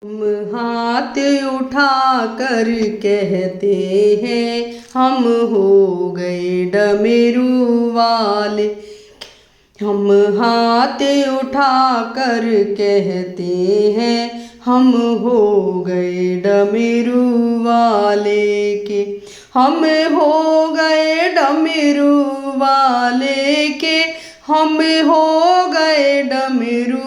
हम हाथ उठा कर कहते हैं हम हो गए डमरू वाले। हम हाथ उठा कर कहते हैं हम हो गए डमरू वाले के। हम हो गए डमरू वाले के। हम हो गए डमरू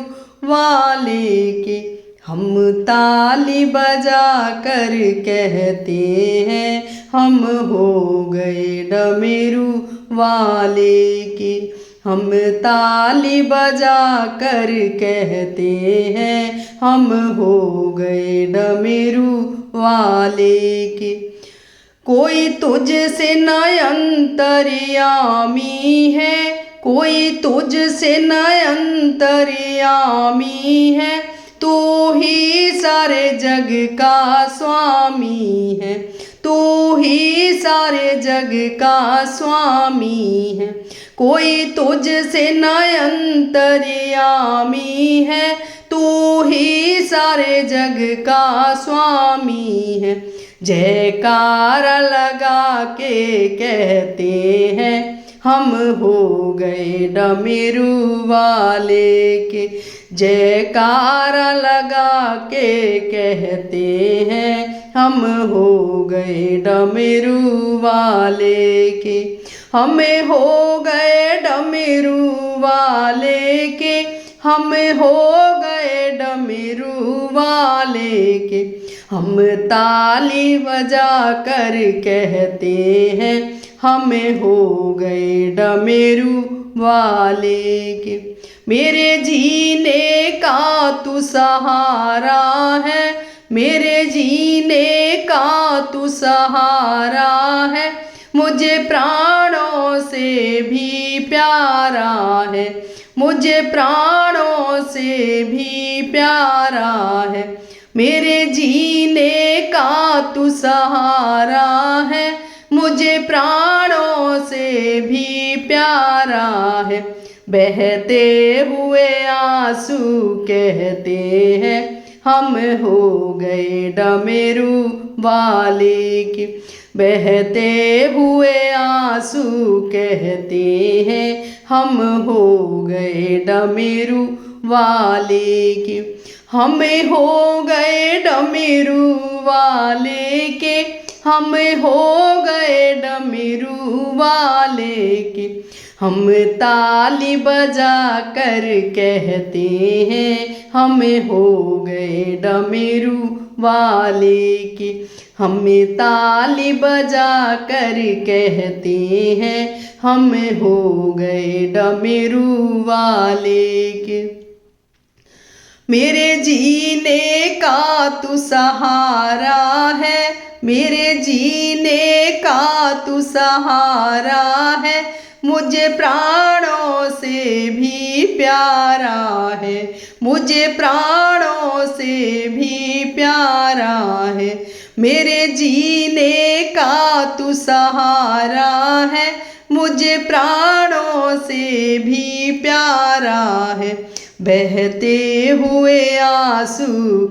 वाले के। हम ताली बजा कर कहते हैं हम हो गए डमरू वाले के। हम ताली बजा कर कहते हैं हम हो गए डमरू वाले के। कोई तुझसे न अंतर्यामी है, कोई तुझसे न अंतर्यामी है, तू ही सारे जग का स्वामी है, तू ही सारे जग का स्वामी है। कोई तुझसे न अंतर्यामी है, तू ही सारे जग का स्वामी है। जयकारा लगा के कहते हैं हम हो गए डमरू वाले के। जयकारा लगा के कहते हैं हम हो गए डमरू वाले के। हमें हो गए डमरू वाले के। हम हो गए डमरू वाले के। हम ताली बजा कर कहते हैं हमें हो गए डमरू वाले के। मेरे जीने का तू सहारा है, मेरे जीने का तू सहारा है, मुझे प्राणों से भी प्यारा है, मुझे प्राणों से भी प्यारा है। मेरे जीने का तू सहारा है, मुझे प्राणों से भी प्यारा है। बहते हुए आंसू कहते हैं हम हो गए डमरू वाले के। बहते हुए आंसू कहते हैं हम हो गए डमरू वाले के। हमें हो गए डमरू वाले के। हम हो गए डमरू वाले के। हम ताली बजा कर कहते हैं हम हो गए डमरू वाले के। हम ताली बजा कर कहते हैं हम हो गए डमरू वाले के। मेरे जीने का तू सहारा है, मेरे जीने का तू सहारा है, मुझे प्राणों से भी प्यारा है, मुझे प्राणों से भी प्यारा है। मेरे जीने का तू सहारा है, मुझे प्राणों से भी प्यारा है। बहते हुए आंसू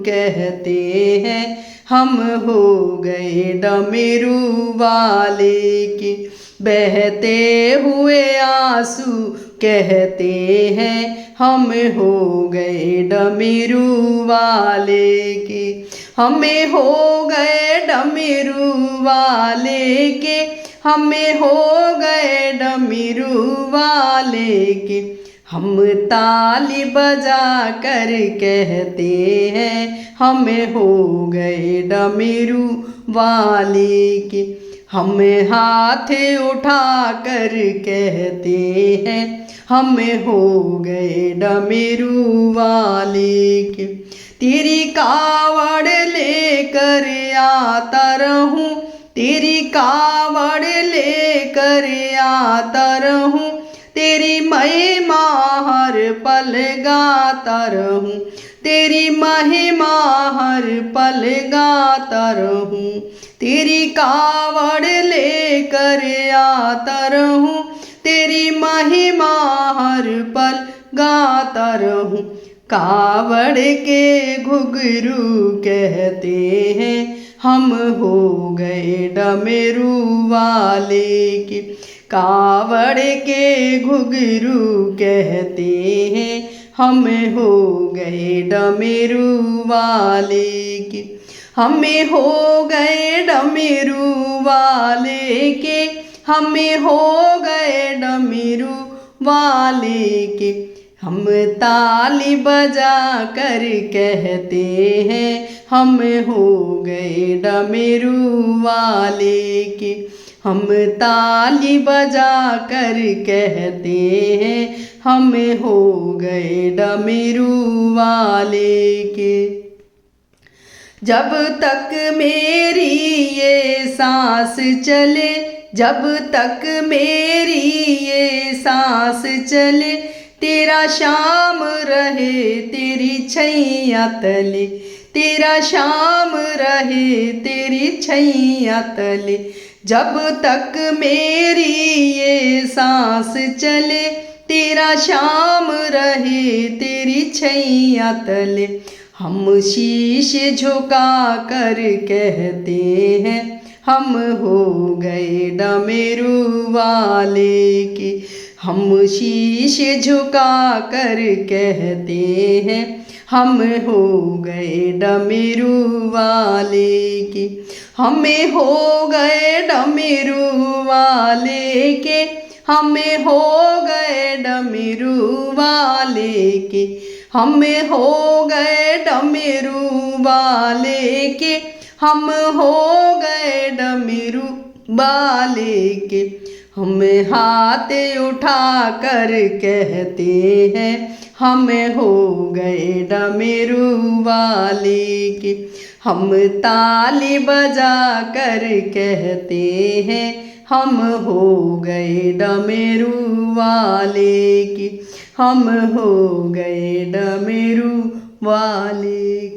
कहते हैं हम हो गए डमरू वाले के। बहते हुए आंसू कहते हैं हम हो गए डमरू वाले के। हमें हो गए डमरू वाले के। हमें हो गए डमरू वाले के। हम ताली बजा कर कहते हैं हमें हो गए डमरू वाले के। हम हाथ उठा कर कहते हैं हमें हो गए डमरू वाले के। तेरी कावड़ लेकर आता रहूं, तेरी कावड़ लेकर आता रहूं, तेरी महिमा हर पल गाता रहूं, तेरी महिमा हर पल गाता रहूं। तेरी कावड़ लेकर आता रहूं, तेरी महिमा हर पल गाता रहूं। कावड़ के घुघरू कहते हैं हम हो गए डमरू वाले के। कावड़ के घुघरू कहते हैं हम हो गए डमरू वाले के। हमें हो गए डमरू वाले के, हमें हो गए डमरू वाले के। हम ताली बजा कर कहते हैं हम हो गए डमरू वाले के। हम ताली बजा कर कहते हैं हम हो गए डमरू वाले के। जब तक मेरी ये सांस चले, जब तक मेरी ये सांस चले, तेरा शाम रहे तेरी छैया तले, तेरा शाम रहे तेरी छैया तले। जब तक मेरी ये सांस चले, तेरा शाम रहे तेरी छैया तले। हम शीश झुका कर कहते हैं हम हो गए डमरू वाले के। हम शीश झुका कर कहते हैं हम हो गए डमरू वाले के। हमें हो गए डमरू वाले के, हमें हो गए डमरू वाले के। हमें हो गए डमरू वाले के, हम हो गए डमरू वाले के। हम हाथ उठा कर कहते हैं हम हो गए डमरू वाले के। हम ताली बजा कर कहते हैं हम हो गए डमरू वाले के। हम हो गए डमरू वाले के।